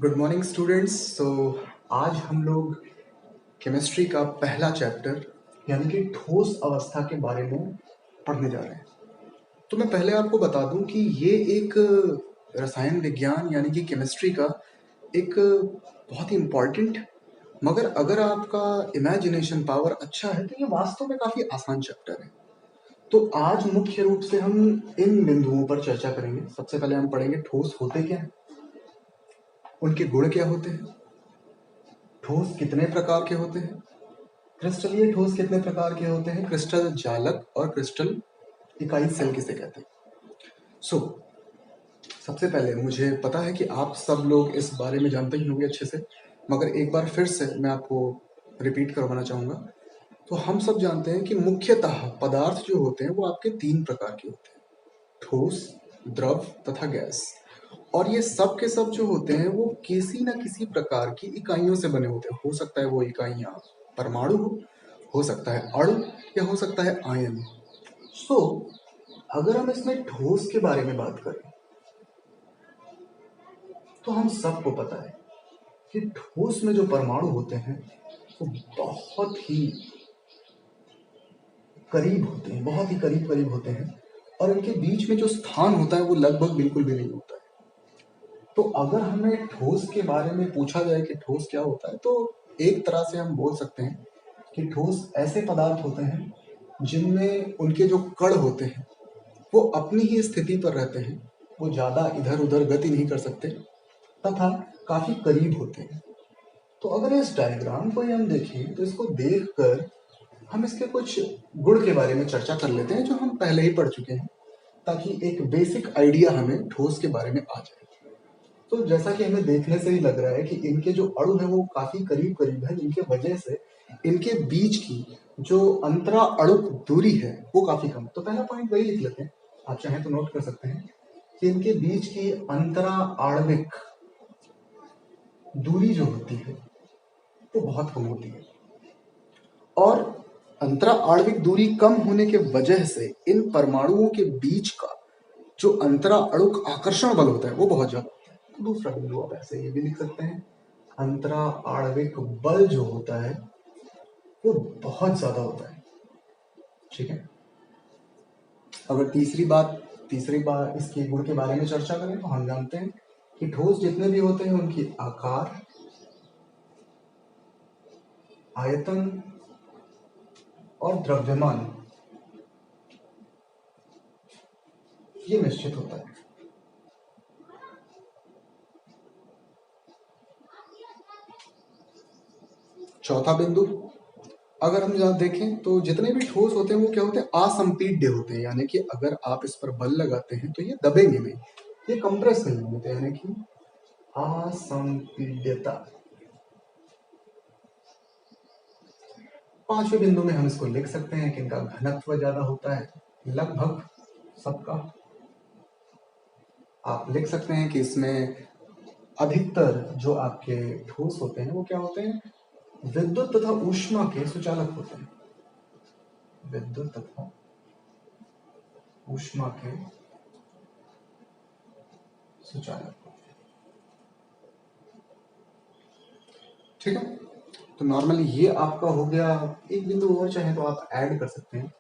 Good morning students. आज हम लोग केमिस्ट्री का पहला चैप्टर यानी कि ठोस अवस्था के बारे में पढ़ने जा रहे हैं। तो मैं पहले आपको बता दूं कि ये एक रसायन विज्ञान यानी कि केमिस्ट्री का एक बहुत ही इम्पॉर्टेंट, मगर अगर आपका इमेजिनेशन पावर अच्छा है तो ये वास्तव में काफ़ी आसान चैप्टर है। तो आज मुख्य रूप से हम इन बिंदुओं पर चर्चा करेंगे। सबसे पहले हम पढ़ेंगे ठोस होते क्या हैं, उनके गुण क्या होते हैं, ठोस कितने प्रकार के होते हैं, क्रिस्टलीय ठोस कितने प्रकार के होते हैं, क्रिस्टल जालक और क्रिस्टल इकाई सेल किसे कहते हैं। सबसे पहले मुझे पता है कि आप सब लोग इस बारे में जानते ही होंगे अच्छे से, मगर एक बार फिर से मैं आपको रिपीट करवाना चाहूँगा। तो हम सब जानते हैं कि मुख्यतः पदार्थ जो होते हैं वो आपके 3 प्रकार के होते हैं, ठोस, द्रव तथा गैस। और ये सब के सब जो होते हैं वो किसी न किसी प्रकार की इकाइयों से बने होते हैं। हो सकता है वो इकाइयाँ परमाणु हो सकता है अणु, या हो सकता है आयन। अगर हम इसमें ठोस के बारे में बात करें तो हम सबको पता है कि ठोस में जो परमाणु होते हैं वो बहुत ही करीब होते हैं, बहुत ही करीब करीब होते हैं, और इनके बीच में जो स्थान होता है वो लगभग बिल्कुल भी नहीं होता है। तो अगर हमें ठोस के बारे में पूछा जाए कि ठोस क्या होता है, तो एक तरह से हम बोल सकते हैं कि ठोस ऐसे पदार्थ होते हैं जिनमें उनके जो कण होते हैं वो अपनी ही स्थिति पर रहते हैं, वो ज़्यादा इधर उधर गति नहीं कर सकते तथा काफ़ी करीब होते हैं। तो अगर इस डायग्राम को हम देखें तो इसको देखकर हम इसके कुछ गुण के बारे में चर्चा कर लेते हैं जो हम पहले ही पढ़ चुके हैं, ताकि एक बेसिक आइडिया हमें ठोस के बारे में आ जाए। तो जैसा कि हमें देखने से ही लग रहा है कि इनके जो अणु है वो काफी करीब करीब है, जिनके वजह से इनके बीच की जो अंतरा अणुक दूरी है वो काफी कम है। तो पहला पॉइंट वही लिख लेते हैं, आप चाहें तो नोट कर सकते हैं कि इनके बीच की अंतरा आणविक दूरी जो होती है वो बहुत कम होती है, और अंतरा आणविक दूरी कम होने के वजह से इन परमाणुओं के बीच का जो अंतरा अणुक आकर्षण बल होता है वो बहुत ज्यादा होता है। तो दूसरा बिंदु आप ऐसे ये भी लिख सकते हैं, अंतरा आणविक बल जो होता है वो बहुत ज्यादा होता है। ठीक है। अगर तीसरी बार इसके गुण के बारे में चर्चा करें तो हम जानते हैं कि ठोस जितने भी होते हैं उनकी आकार, आयतन और द्रव्यमान ये निश्चित होता है। चौथा बिंदु, अगर हम यहाँ देखें तो जितने भी ठोस होते हैं वो क्या होते हैं, असंपीड्य होते हैं, यानी कि अगर आप इस पर बल लगाते हैं तो ये दबेंगे नहीं, ये कंप्रेस नहीं होते, यानी कि असंपीड्यता। पांचवें बिंदु में हम इसको लिख सकते हैं कि इनका घनत्व ज्यादा होता है, लगभग सबका। आप लिख सकते हैं कि इसमें अधिकतर जो आपके ठोस होते हैं वो क्या होते हैं, विद्युत तथा ऊष्मा के सुचालक होते हैं, विद्युत तथा ऊष्मा के सुचालक। ठीक है। तो नॉर्मली ये आपका हो गया। एक बिंदु और चाहे तो आप ऐड कर सकते हैं,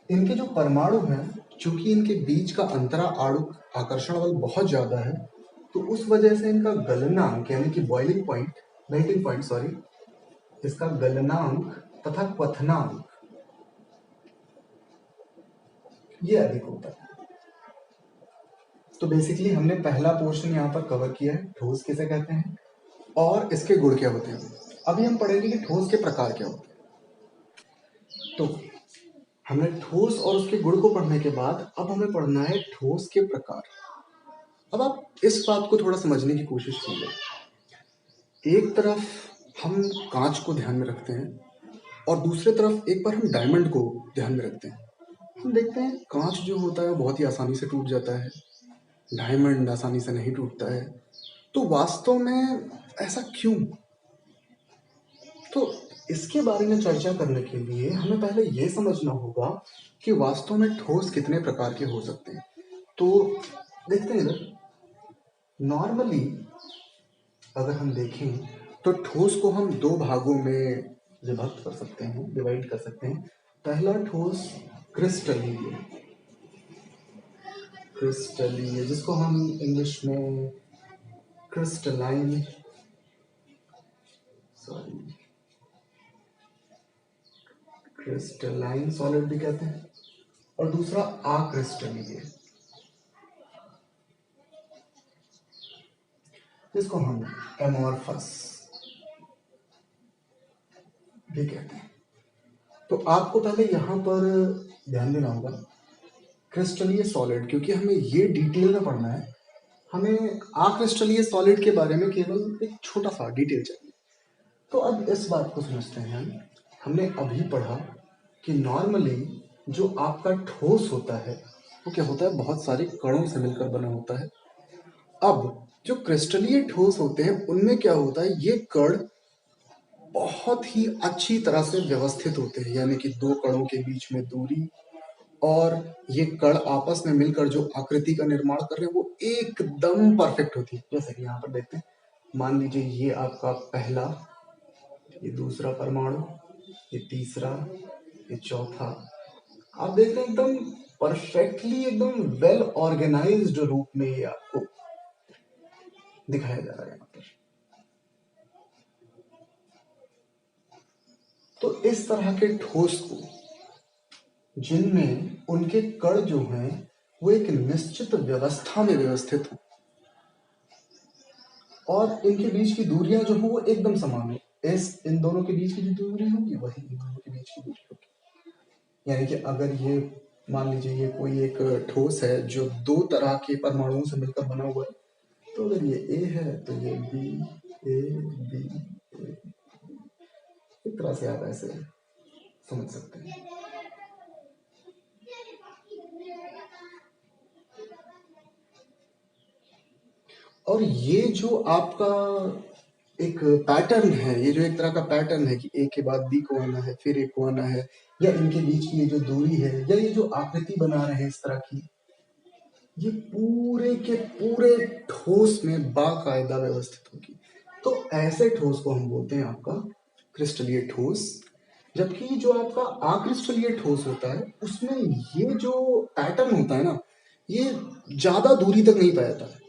इनके जो परमाणु हैं चूंकि इनके बीच का अंतरा आणुक आकर्षण बल बहुत ज्यादा है, तो उस वजह से इनका गलनांक यानी कि मेल्टिंग पॉइंट इसका गलनांक तथा क्वथनांक ये अधिक होता है। तो बेसिकली हमने पहला पोर्शन यहाँ पर कवर किया है, ठोस किसे कहते हैं और इसके गुण क्या होते हैं। अभी हम पढ़ेंगे कि ठोस के प्रकार क्या होते हैं। तो हमने ठोस और उसके गुण को पढ़ने के बाद अब हमें पढ़ना है ठोस के प्रकार। अब आप इस बात को थोड़ा समझने की कोशिश कीजिए। एक तरफ हम कांच को ध्यान में रखते हैं और दूसरे तरफ एक बार हम डायमंड को ध्यान में रखते हैं। हम देखते हैं कांच जो होता है वो बहुत ही आसानी से टूट जाता है, डायमंड आसानी से नहीं टूटता है। तो वास्तव में ऐसा क्यों? तो इसके बारे में चर्चा करने के लिए हमें पहले ये समझना होगा कि वास्तव में ठोस कितने प्रकार के हो सकते हैं। तो देखते हैं इधर, नॉर्मली अगर हम देखें तो ठोस को हम दो भागों में विभक्त कर सकते हैं, डिवाइड कर सकते हैं। पहला ठोस क्रिस्टलीय, क्रिस्टलीय जिसको हम इंग्लिश में क्रिस्टलाइन, सॉरी, क्रिस्टलाइन सॉलिड भी कहते हैं, और दूसरा अक्रिस्टलीय जिसको हम एमॉर्फस भी कहते हैं। तो आपको पहले यहां पर ध्यान देना होगा क्रिस्टलीय सॉलिड, क्योंकि हमें ये डिटेल में पढ़ना है, हमें अक्रिस्टलीय सॉलिड के बारे में केवल एक छोटा सा डिटेल चाहिए। तो अब इस बात को समझते हैं हम। हमने अभी पढ़ा कि नॉर्मली जो आपका ठोस होता है वो क्या होता है, बहुत सारे कणों से मिलकर बना होता है। अब जो क्रिस्टलीय ठोस होते हैं उनमें क्या होता है, ये कण बहुत ही अच्छी तरह से व्यवस्थित होते हैं, यानी कि दो कणों के बीच में दूरी और ये कण आपस में मिलकर जो आकृति का निर्माण कर रहे हैं वो एकदम परफेक्ट होती है। जैसे कि यहाँ पर देखते हैं, मान लीजिए ये आपका पहला, ये दूसरा परमाणु, ये तीसरा, ये चौथा। आप देख रहे हैं एकदम परफेक्टली, एकदम वेल ऑर्गेनाइज्ड रूप में ये आपको दिखाया जा रहा है यहाँ पर। तो इस तरह के ठोस को, जिनमें उनके कण जो हैं वो एक निश्चित व्यवस्था में व्यवस्थित हो और इनके बीच की दूरियां जो हो वो एकदम समान हो, इन दोनों के बीच की जो दूरी होगी वही इन दोनों के बीच की दूरी होगी। यानी कि अगर ये मान लीजिए ये कोई एक ठोस है जो दो तरह के परमाणुओं से मिलकर बना हुआ है, तो अगर ये ए है तो ये बी, ए बी, ए, एक तरह से आप ऐसे समझ सकते हैं। और ये जो आपका एक पैटर्न है, ये जो एक तरह का पैटर्न है कि ए के बाद बी को आना है, फिर ए को आना है, या इनके बीच की ये जो दूरी है, या ये जो आकृति बना रहे हैं इस तरह की, ये पूरे के पूरे ठोस में बाकायदा व्यवस्थित होगी। तो ऐसे ठोस को हम बोलते हैं आपका क्रिस्टलीय ठोस। जबकि जो आपका अक्रिस्टलीय ठोस होता है उसमें ये जो पैटर्न होता है ना, ये ज्यादा दूरी तक नहीं पाया जाता है।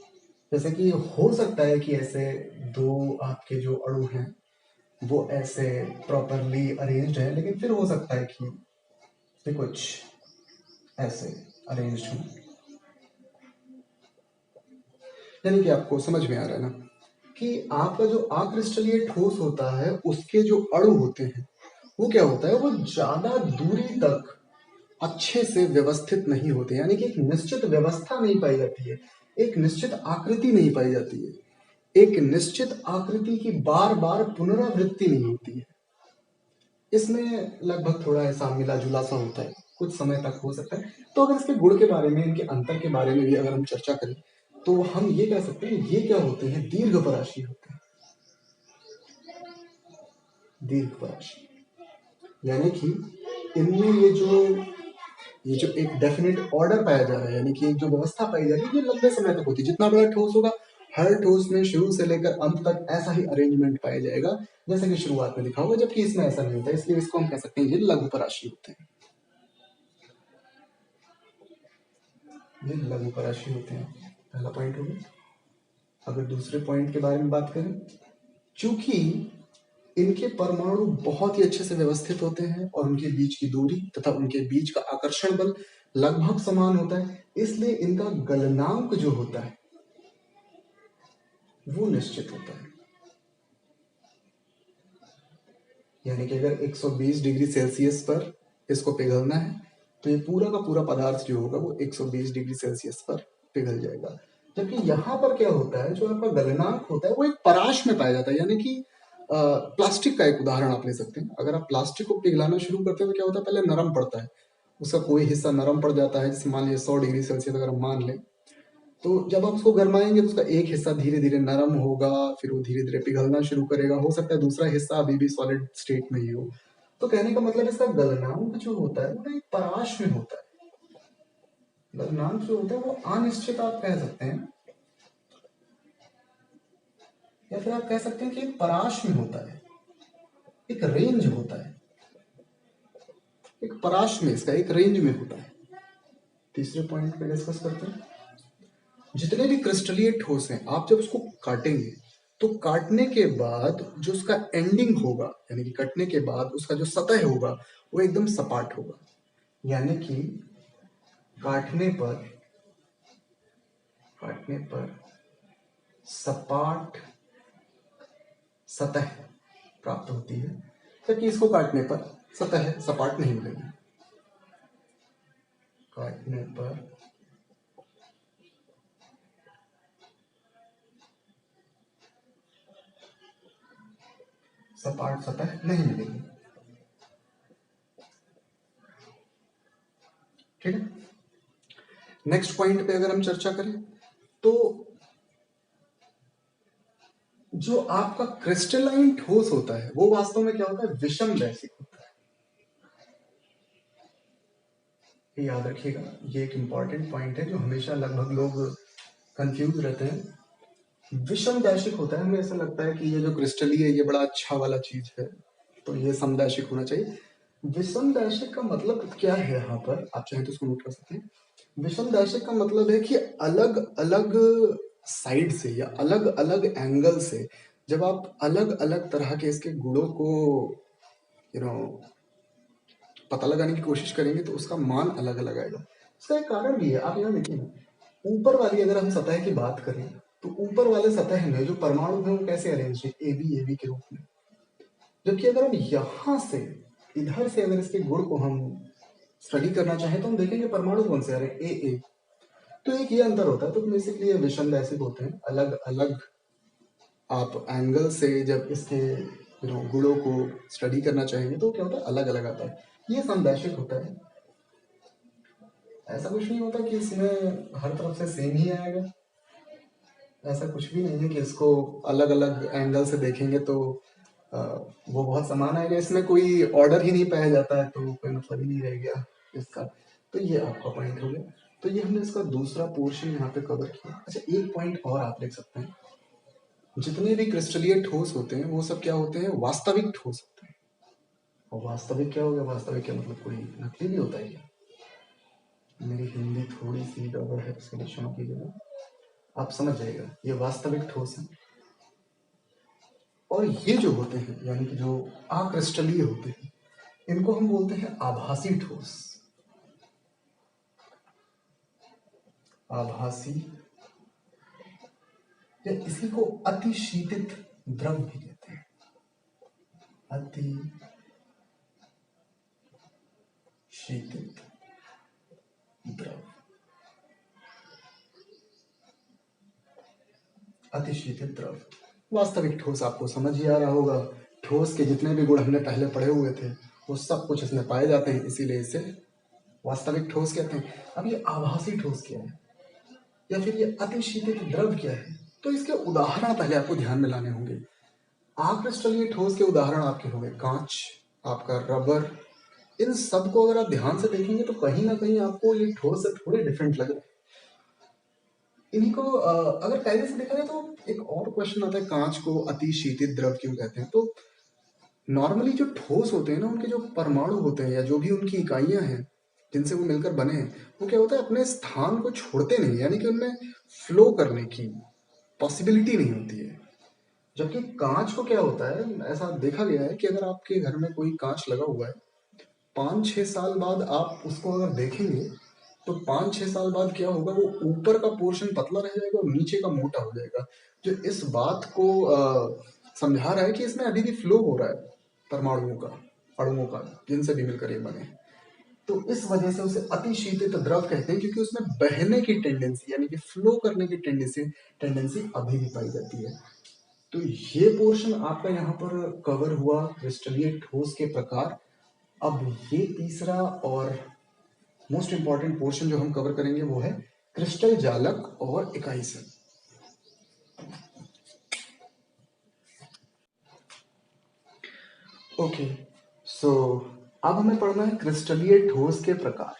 जैसे कि हो सकता है कि ऐसे दो आपके जो अणु हैं वो ऐसे प्रॉपरली अरेंज्ड है, लेकिन फिर हो सकता है कि ये कुछ ऐसे अरेंज्ड हो। यानी कि आपको समझ में आ रहा है ना कि आपका जो अक्रिस्टलीय ठोस होता है उसके जो अणु होते हैं वो क्या होता है, वो ज्यादा दूरी तक अच्छे से व्यवस्थित नहीं होते, यानी कि एक निश्चित व्यवस्था नहीं पाई जाती है, एक निश्चित आकृति नहीं पाई जाती है, एक निश्चित आकृति की बार बार पुनरावृत्ति नहीं होती है। इसमें लगभग थोड़ा ऐसा मिला जुला सा होता है, कुछ समय तक हो सकता है। तो अगर इसके गुण के बारे में, इनके अंतर के बारे में भी अगर हम चर्चा करें तो हम ये कह सकते हैं ये क्या होते हैं, दीर्घपराशी होते हैं। दीर्घपराशी यानी कि इनमें ये जो एक डेफिनेट ऑर्डर पाया जा रहा है, यानी कि एक जो व्यवस्था पाई जा रही है, ये लंबे समय तक होती है। जितना बड़ा ठोस होगा हर ठोस में शुरू से लेकर अंत तक ऐसा ही अरेंजमेंट पाया जाएगा जैसे कि शुरुआत में लिखा होगा, जबकि इसमें ऐसा नहीं होता। इसलिए इसको हम कह सकते हैं ये लघुपराशी होते हैं, ये लघुपराशी होते हैं। पहला पॉइंट हो गया। अगर दूसरे पॉइंट के बारे में बात करें, चूंकि इनके परमाणु बहुत ही अच्छे से व्यवस्थित होते हैं और उनके बीच की दूरी तथा उनके बीच का आकर्षण बल लगभग समान होता है, इसलिए इनका गलनांक जो होता है वो निश्चित होता है। यानी कि अगर 120 डिग्री सेल्सियस पर इसको पिघलना है तो ये पूरा का पूरा पदार्थ जो होगा वो 120 डिग्री सेल्सियस पर पिघल जाएगा। जबकि यहाँ पर क्या होता है, जो आपका गलनांक होता है वो एक पराश में पाया जाता है। यानी कि प्लास्टिक का एक उदाहरण आप ले सकते हैं। अगर आप प्लास्टिक को पिघलाना शुरू करते हैं तो क्या होता है, पहले नरम पड़ता है, उसका कोई हिस्सा नरम पड़ जाता है। जैसे मान लीजिए 100 डिग्री सेल्सियस अगर हम मान लें, तो जब आप उसको गरमाएंगे तो उसका एक हिस्सा धीरे धीरे नरम होगा, फिर वो धीरे धीरे पिघलना शुरू करेगा। हो सकता है दूसरा हिस्सा अभी भी सॉलिड स्टेट में ही हो। तो कहने का मतलब इसका गलनांक जो होता है वो एक पराश में होता है। गलनांक जो होता है वो अनिश्चित आप कह सकते हैं। या फिर आप कह सकते हैं कि एक पराश में होता है, एक रेंज होता है, एक पराश में इसका एक रेंज में होता है। तीसरे पॉइंट पे डिस्कस करते हैं। जितने भी क्रिस्टलीय ठोस हैं, आप जब उसको काटेंगे तो काटने के बाद जो उसका एंडिंग होगा, यानी कि कटने के बाद उसका जो सतह होगा वो एकदम सपाट होगा। यानी कि काटने पर सपाट सतह प्राप्त होती है, जबकि इसको काटने पर सतह सपाट नहीं मिलेगी। काटने पर सपाट सतह नहीं मिलेगी। ठीक है। नेक्स्ट पॉइंट पे अगर हम चर्चा करें तो जो आपका क्रिस्टलाइन ठोस होता है वो वास्तव में क्या होता है, विषम रैखिक होता है। याद रखिएगा, ये एक इंपॉर्टेंट पॉइंट है जो हमेशा लगभग लोग कंफ्यूज रहते हैं। विषम दैशिक होता है, हमें ऐसा लगता है कि ये जो क्रिस्टली है ये बड़ा अच्छा वाला चीज है, तो ये समदैशिक होना चाहिए। विषम दैशिक का मतलब क्या है, यहाँ पर आप चाहें तो उसको नोट कर सकते हैं। विषम दैशिक का मतलब है कि अलग अलग साइड से या अलग अलग एंगल से जब आप अलग अलग तरह के इसके गुणों को यू नो पता लगाने की कोशिश करेंगे तो उसका मान अलग अलग आएगा। इसका एक कारण भी है, आप यहाँ देखिए ना, ऊपर वाली अगर हम सतह की बात करें तो ऊपर वाले सतह में जो परमाणु है वो कैसे अरेंज है, ए बी के रूप में। जबकि अगर हम यहाँ से इधर से अगर इसके गुण को हम स्टडी करना चाहें तो हम देखेंगे परमाणु कौन से आ रहे हैं, ए। तो एक ये अंतर होता है। तो बेसिकली ये विषम दैशिक होते हैं, अलग अलग आप एंगल से जब इसके गुणों को स्टडी करना चाहेंगे तो क्या होता है, अलग अलग आता है। ये समदैशिक होता है। ऐसा कुछ नहीं होता कि इसमें हर तरफ से सेम ही आएगा, ऐसा कुछ भी नहीं है कि इसको अलग अलग एंगल से देखेंगे तो वो बहुत समान आएगा। इसमें कोई ऑर्डर ही नहीं पाया जाता है तो कोई मतलब ही नहीं रह गया इसका। तो ये आपका पॉइंट हो गया। तो ये हमने इसका दूसरा पोर्शन यहाँ पे कवर किया। अच्छा, एक पॉइंट और आप लिख सकते हैं, जितने भी क्रिस्टलीय ठोस होते हैं वो सब क्या होते हैं, वास्तविक ठोस होते हैं। और वास्तविक क्या हो गया, वास्तविक क्या मतलब कोई नकली भी होता है क्या? मेरी हिंदी थोड़ी सी गड़बड़ है, इसके लिए क्षमा कीजिएगा, आप समझ जाइएगा। ये वास्तविक ठोस है। और ये जो होते हैं यानी कि जो अक्रिस्टलीय होते हैं इनको हम बोलते हैं आभासी ठोस। आभासी, या इसी को अतिशीतित द्रव भी कहते हैं। अतिशीतित द्रव, अतिशीतित द्रव। वास्तविक ठोस आपको समझ ही आ रहा होगा, ठोस के जितने भी गुण हमने पहले पढ़े हुए थे वो सब कुछ इसमें पाए जाते हैं, इसीलिए इसे वास्तविक ठोस कहते हैं। अब ये आभासी ठोस क्या है या फिर ये अतिशीतित द्रव क्या है, तो इसके उदाहरण पहले आपको ध्यान में लाने होंगे। अक्रिस्टलीय ठोस के उदाहरण आपके होंगे कांच, आपका रबर। इन सब को अगर आप ध्यान से देखेंगे तो कहीं ना कहीं आपको ये ठोस से थोड़े डिफरेंट लग रहे हैं। इन्हीं को अगर कायदे से देखा जाए तो एक और क्वेश्चन आता है, कांच को अतिशीतित द्रव क्यों कहते हैं? तो नॉर्मली जो ठोस होते हैं ना, उनके जो परमाणु होते हैं या जो भी उनकी इकाइयां हैं जिनसे वो मिलकर बने हैं, वो क्या होता है, अपने स्थान को छोड़ते नहीं, यानी कि उनमें फ्लो करने की पॉसिबिलिटी नहीं होती है। जबकि कांच को क्या होता है, ऐसा देखा गया है कि अगर आपके घर में कोई कांच लगा हुआ है, 5-6 साल बाद आप उसको अगर देखेंगे तो 5-6 साल बाद क्या होगा, वो ऊपर का पोर्शन पतला रह जाएगा और नीचे का मोटा हो जाएगा, जो इस बात को समझा रहा है कि इसमें अभी भी फ्लो हो रहा है परमाणुओं का, अणुओं का, जिनसे भी मिलकर ये बने। तो इस वजह से उसे अतिशीतित द्रव कहते हैं, क्योंकि उसमें बहने की टेंडेंसी यानी कि फ्लो करने की टेंडेंसी अभी भी पाई जाती है। तो ये पोर्शन आपका यहाँ पर कवर हुआ क्रिस्टलीय ठोस के प्रकार। अब ये तीसरा और मोस्ट इंपॉर्टेंट पोर्शन जो हम कवर करेंगे वो है क्रिस्टल जालक और इकाई सेल। ओके, सो अब हमें पढ़ना है क्रिस्टलीय ठोस के प्रकार।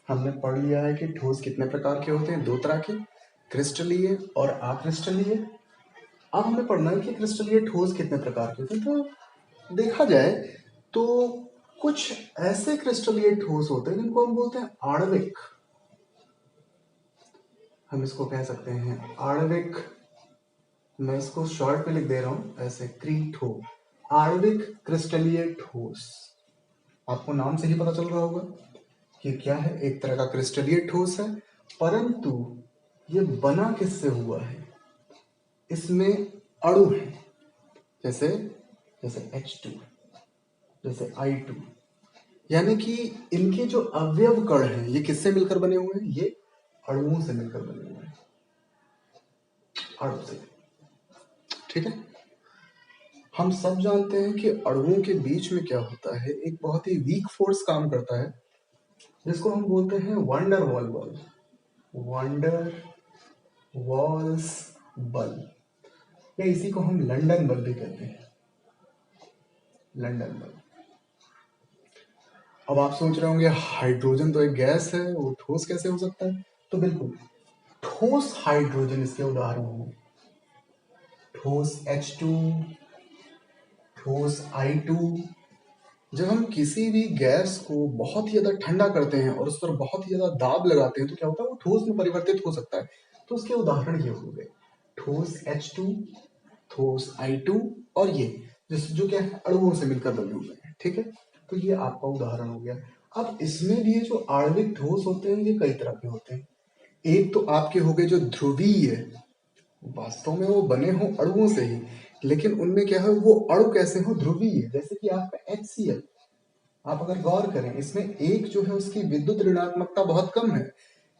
हमने पढ़ लिया है कि ठोस कितने प्रकार के होते हैं, 2 तरह के, क्रिस्टलीय और अक्रिस्टलीय। अब हमें पढ़ना है कि क्रिस्टलीय ठोस कितने प्रकार के होते हैं। तो देखा जाए तो कुछ ऐसे क्रिस्टलीय ठोस होते हैं जिनको हम बोलते हैं आणविक। हम इसको कह सकते हैं आणविक। मैं इसको शॉर्ट में लिख दे रहा हूं ऐसे, क्रीठो, आणविक क्रिस्टलीय ठोस। आपको नाम से ही पता चल रहा होगा कि क्या है, एक तरह का क्रिस्टलीय ठोस है, परंतु ये बना किससे हुआ है, इसमें अणु है, जैसे जैसे H2, जैसे I2, यानी कि इनके जो अवयव कण हैं ये किससे मिलकर बने हुए हैं, ये अणुओं से मिलकर बने हुए हैं, अणु से। ठीक है, हम सब जानते हैं कि अणुओं के बीच में क्या होता है, एक बहुत ही वीक फोर्स काम करता है जिसको हम बोलते हैं वंडर वॉल बल। वंडर वॉल्स बल, या इसी को हम लंदन बल भी कहते हैं, लंदन बल। अब आप सोच रहे होंगे हाइड्रोजन तो एक गैस है, वो ठोस कैसे हो सकता है? तो बिल्कुल, ठोस हाइड्रोजन इसके उदाहरण होंगे, ठोस H2, ठोस I2। जब हम किसी भी गैस को बहुत ही ज्यादा ठंडा करते हैं और उस पर बहुत ही ज्यादा दाब लगाते हैं तो क्या होता है, वो ठोस में परिवर्तित हो सकता है। तो उसके उदाहरण ये हो गए, ठोस H2, ठोस I2, और ये जो क्या है, अणुओं से मिलकर बने हुए हैं। ठीक है, तो ये आपका उदाहरण हो गया। अब इसमें भी जो आणविक ठोस होते हैं ये कई तरह के होते हैं। एक तो आपके हो गए जो ध्रुवीय, वास्तव में वो बने हो अणुओं से ही, लेकिन उनमें क्या है, वो अणु कैसे हो, ध्रुवीय। जैसे कि आपका HCl, आप अगर गौर करें इसमें एक जो है उसकी विद्युत ऋणात्मकता बहुत कम है,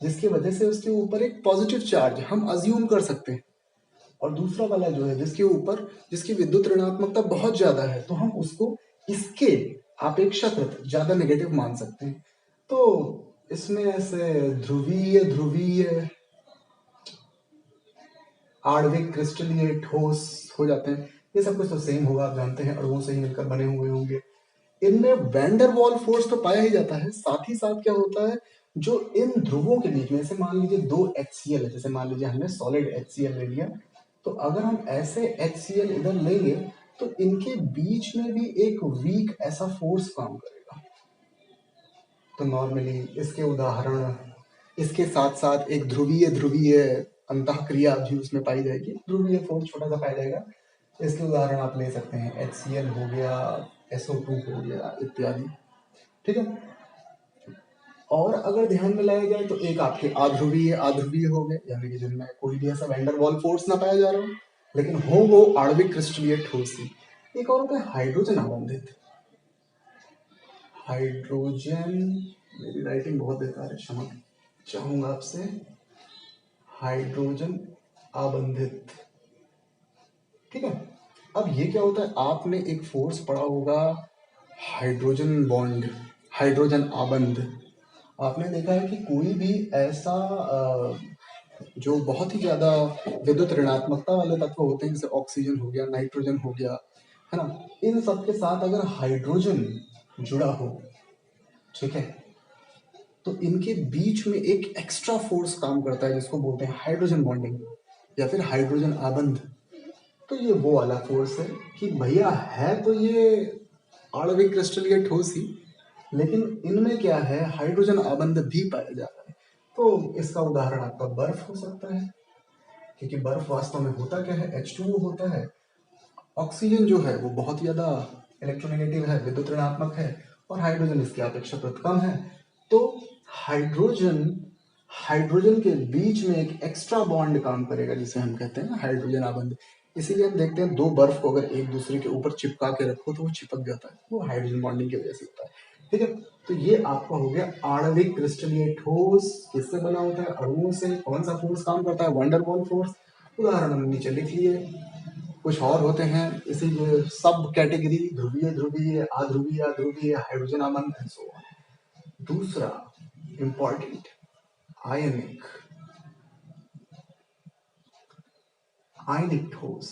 जिसकी वजह से उसके ऊपर एक पॉजिटिव चार्ज हम अज्यूम कर सकते हैं, और दूसरा वाला जो है जिसके ऊपर जिसकी विद्युत ऋणात्मकता बहुत ज्यादा है, तो हम उसको इसके अपेक्षाकृत ज्यादा नेगेटिव मान सकते हैं। तो इसमें ऐसे ध्रुवीय ध्रुवीय आणविक क्रिस्टलीय ठोस हो जाते हैं। ये सब कुछ तो सेम होगा, आप जानते हैं अणुओं से ही मिलकर बने हुए होंगे। इनमें वैंडर वॉल फोर्स तो पाया ही जाता है, साथ ही साथ क्या होता है, जो इन ध्रुवों के बीच में, जैसे मान लीजिए दो HCl है, जैसे मान लीजिए हमने सॉलिड HCl ले लिया, तो अगर हम ऐसे HCl इधर लेंगे तो इनके बीच में भी एक वीक ऐसा फोर्स काम करेगा। तो नॉर्मली इसके उदाहरण, इसके साथ साथ एक ध्रुवीय ध्रुवीय अंतःक्रिया भी उसमें पाई जाएगी, ध्रुवीय फोर्स छोटा सा पाया जाएगा। इसके उदाहरण आप ले सकते हैं, HCl हो गया, SO2 हो गया, इत्यादि। ठीक है, और अगर ध्यान में लाया जाए तो एक आपके अध्रुवीय हो गए, यानी कि जिनमें कोई भी ऐसा वैंडर वॉल फोर्स ना पाया जा रहा हो, लेकिन हो वो आणविक क्रिस्टलीय ठोस ही। एक और होता है हाइड्रोजन आबंधित। हाइड्रोजन, मेरी राइटिंग बहुत बेकार है, क्षमा चाहूंगा आपसे। हाइड्रोजन आबंधित, ठीक है। अब ये क्या होता है, आपने एक फोर्स पढ़ा होगा, हाइड्रोजन बॉन्ड, हाइड्रोजन आबंध। आपने देखा है कि कोई भी ऐसा जो बहुत ही ज्यादा विद्युत ऋणात्मकता वाले तत्व होते हैं, जैसे ऑक्सीजन हो गया, नाइट्रोजन हो गया, है ना, इन सब के साथ अगर हाइड्रोजन जुड़ा हो, ठीक है, तो इनके बीच में एक एक्स्ट्रा फोर्स काम करता है जिसको बोलते हैं हाइड्रोजन बॉन्डिंग या फिर हाइड्रोजन आबंध। तो ये वो वाला फोर्स है कि भैया है तो ये आणविक क्रिस्टलीय ठोस ही, लेकिन इनमें क्या है, हाइड्रोजन आबंध भी पाया जा रहा है। तो इसका उदाहरण आपका बर्फ हो सकता है, क्योंकि बर्फ वास्तव में होता क्या है, H2O होता है। ऑक्सीजन जो है वो बहुत ज्यादा इलेक्ट्रोनेगेटिव है, विद्युत ऋणात्मक है, और हाइड्रोजन इसकी अपेक्षाकृत कम है। तो हाइड्रोजन हाइड्रोजन के बीच में एक एक्स्ट्रा बॉन्ड काम करेगा, जिसे हम कहते हैं हाइड्रोजन आबंध। इसीलिए हम देखते हैं दो बर्फ को अगर एक दूसरे के ऊपर चिपका के रखो तो वो चिपक जाता है, वो हाइड्रोजन बॉन्डिंग की वजह से होता है। ठीक है, तो ये आपका हो गया आणविक क्रिस्टलीय ठोस। किससे बना होता है, अणुओं से। कौन सा फोर्स काम करता है, वंडर वॉल फोर्स। उदाहरण हमने नीचे लिख लिए। कुछ और होते हैं इसी सब कैटेगरी, ध्रुवीय ध्रुवीय, अध्रुवीय अध्रुवीय, हाइड्रोजन आबंध एंड सो ऑन। दूसरा इंपॉर्टेंट, आयनिक, आयनिक ठोस,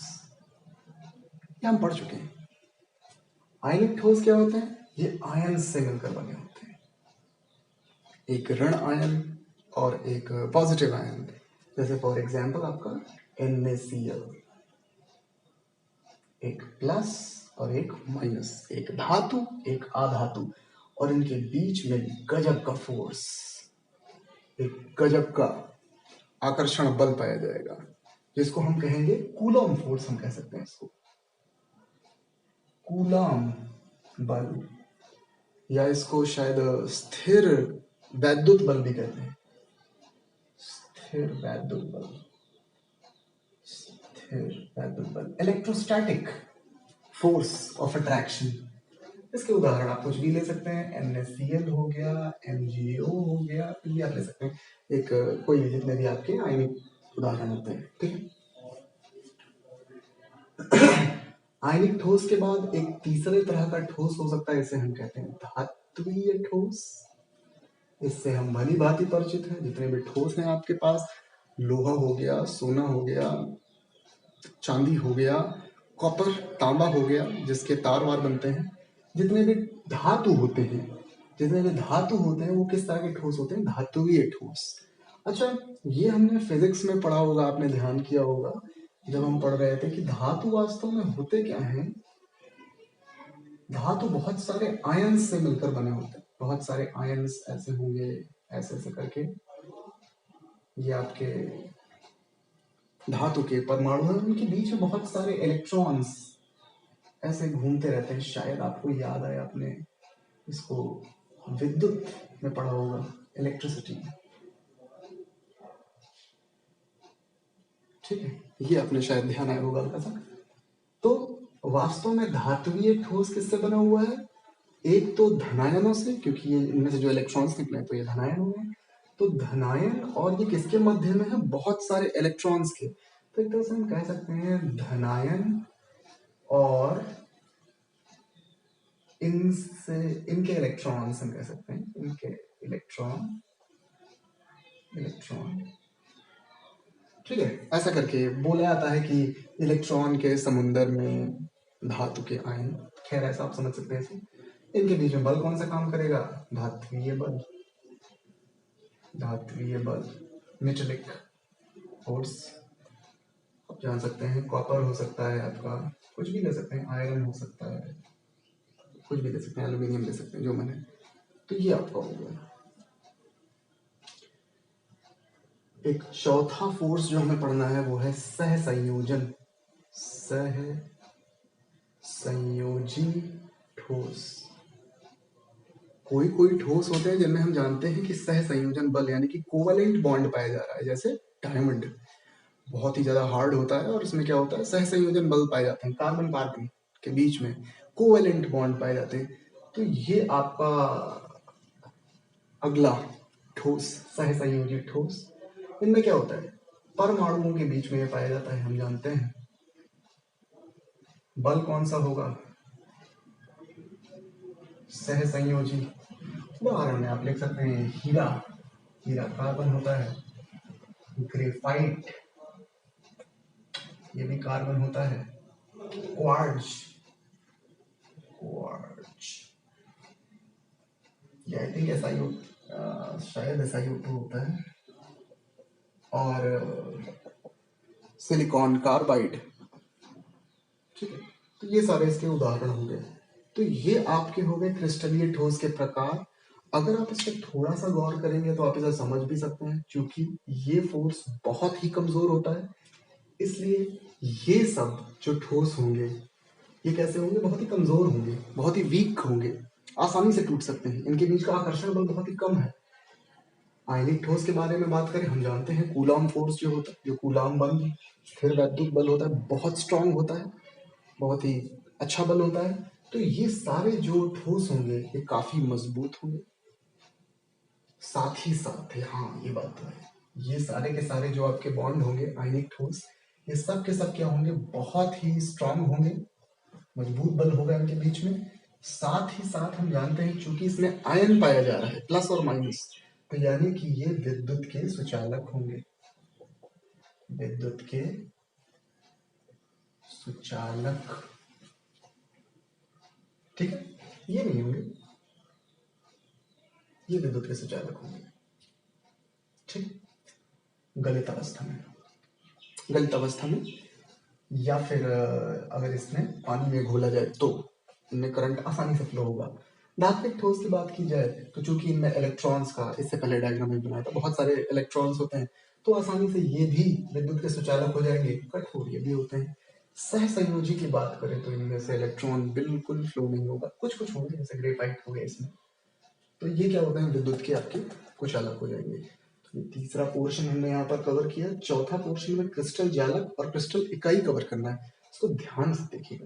ये हम पढ़ चुके हैं। आयनिक ठोस क्या होते हैं, ये आयन से मिलकर बने होते हैं, एक ऋण आयन और एक पॉजिटिव आयन। जैसे फॉर एग्जांपल आपका NaCl, एक प्लस और एक माइनस, एक धातु एक अधातु, और इनके बीच में गजब का फोर्स, एक गजब का आकर्षण बल पाया जाएगा, जिसको हम कहेंगे कूलॉम फोर्स, हम कह सकते हैं इसको कूलॉम बल, या इसको शायद स्थिर वैद्युत बल भी कहते हैं, स्थिर वैद्युत बल, स्थिर वैद्युत बल, इलेक्ट्रोस्टैटिक फोर्स ऑफ अट्रैक्शन। इसके उदाहरण आप कुछ भी ले सकते हैं, NaCl हो गया, MgO हो गया, कुछ भी आप ले सकते हैं, एक कोई भी, जितने भी आपके आयनिक उदाहरण होते हैं, ठीक है। आयनिक ठोस के बाद एक तीसरे तरह का ठोस हो सकता है, इसे हम कहते हैं धात्विय ठोस। इससे हम भली भांति परिचित हैं, जितने भी ठोस हैं आपके पास, लोहा हो गया, सोना हो गया, चांदी हो गया, कॉपर तांबा हो गया, जिसके तार वार बनते हैं, जितने भी धातु होते हैं, जितने भी धातु होते हैं वो किस तरह के ठोस होते हैं, धात्विय ठोस। अच्छा, ये हमने फिजिक्स में पढ़ा होगा, आपने ध्यान किया होगा जब हम पढ़ रहे थे कि धातु वास्तव में होते क्या हैं। धातु बहुत सारे आयंस से मिलकर बने होते हैं, बहुत सारे आयंस ऐसे होंगे, ऐसे ऐसे करके ये आपके धातु के परमाणु हैं, उनके बीच में बहुत सारे इलेक्ट्रॉन्स ऐसे घूमते रहते हैं। शायद आपको याद आए, आपने इसको विद्युत में पढ़ा होगा, इलेक्ट्रिसिटी, ठीक है, ये आपने शायद ध्यान आया होगा हल्का सा। तो वास्तव में धात्विय ठोस किससे बना हुआ है, एक तो धनायनों से, क्योंकि ये इनमें से जो इलेक्ट्रॉन्स निकले तो ये धनायन हो गए, तो धनायन, और ये किसके मध्य में है, बहुत सारे इलेक्ट्रॉन्स के, तो एक तरह से हम कह सकते हैं धनायन और इनसे, इनके इलेक्ट्रॉन्स हम कह सकते हैं, इनके इलेक्ट्रॉन, इलेक्ट्रॉन, ठीक है। ऐसा करके बोला जाता है कि इलेक्ट्रॉन के समुंदर में धातु के आयन, खैर ऐसा आप समझ सकते हैं इसे। इनके बीच में बल कौन सा काम करेगा, धात्विय बल, धात्विय बल, मेटेलिक फोर्स। आप जान सकते हैं कॉपर हो सकता है आपका, कुछ भी ले सकते हैं, आयरन हो सकता है, कुछ भी ले सकते हैं, एल्यूमिनियम ले सकते हैं, जो मैंने, तो ये आपका हो गया। एक चौथा फोर्स जो हमें पढ़ना है वो है सह संयोजन, सह संयोजी ठोस। कोई कोई ठोस होते हैं जिनमें हम जानते हैं कि सह संयोजन बल, यानी कि कोवलेंट बॉन्ड पाया जा रहा है, जैसे डायमंड बहुत ही ज्यादा हार्ड होता है और उसमें क्या होता है, सह संयोजन बल पाए जाते हैं, कार्बन कार्बन के बीच में कोवलेंट बॉन्ड पाए जाते हैं। तो ये आपका अगला ठोस, सह संयोजी ठोस। इनमें क्या होता है, परमाणुओं के बीच में ये पाया जाता है, हम जानते हैं। बल कौन सा होगा, सह संयोजी। उदाहरण में आप लिख सकते हैं हीरा, हीरा कार्बन होता है, ग्रेफाइट ये भी कार्बन होता है, क्वार्ट्ज, क्वार्ट्ज ये आई थिंक SiO, शायद SiO2 होता है, और सिलिकॉन कार्बाइड, ठीक है। तो ये सारे इसके उदाहरण हो गए। तो ये आपके हो गए क्रिस्टलीय ठोस के प्रकार। अगर आप इस पर थोड़ा सा गौर करेंगे तो आप इसे समझ भी सकते हैं, क्योंकि ये फोर्स बहुत ही कमजोर होता है, इसलिए ये सब जो ठोस होंगे ये कैसे होंगे, बहुत ही कमजोर होंगे, बहुत ही वीक होंगे, आसानी से टूट सकते हैं, इनके बीच का आकर्षण बल बहुत ही कम है। आयनिक ठोस के बारे में बात करें, हम जानते हैं कूलॉम फोर्स जो होता है, जो कूलॉम बल, स्थिर वैद्युत बल होता है, बहुत स्ट्रांग होता है, बहुत ही अच्छा बल होता है। तो ये सारे जो ठोस होंगे ये काफी मजबूत होंगे। साथ ही साथ, हाँ ये बात तो है, ये सारे के सारे जो आपके बॉन्ड होंगे आयनिक ठोस, ये सब के सब क्या होंगे, बहुत ही स्ट्रांग होंगे, मजबूत बल होगा इनके बीच में। साथ ही साथ हम जानते हैं चूंकि इसमें आयन पाया जा रहा है, प्लस और माइनस, तो यानी कि ये विद्युत के सुचालक होंगे, विद्युत के सुचालक, ठीक है। ये नहीं होंगे, ये विद्युत के सुचालक होंगे, ठीक। गलित अवस्था में, गलित अवस्था में या फिर अगर इसमें पानी में घोला जाए तो इनमें करंट आसानी से फ्लो होगा। धात्विक ठोस की बात की जाए तो चूंकि इनमें इलेक्ट्रॉन्स का, इससे पहले डायग्राम में बनाया था, बहुत सारे इलेक्ट्रॉन्स होते हैं, तो आसानी से ये भी विद्युत के सुचालक हो जाएंगे, कठोर ये भी होते हैं। सहसंयोजी की बात करें तो इनमें से इलेक्ट्रॉन बिल्कुल फ्लो नहीं होगा, कुछ कुछ होंगे जैसे ग्रेफाइट हो गया इसमें। तो ये क्या होता है, विद्युत के आपके कुछ अलग हो जाएंगे। तो ये तीसरा पोर्शन हमने यहाँ पर कवर किया। चौथा पोर्शन में क्रिस्टल जालक और क्रिस्टल इकाई कवर करना है, इसको ध्यान से देखिएगा।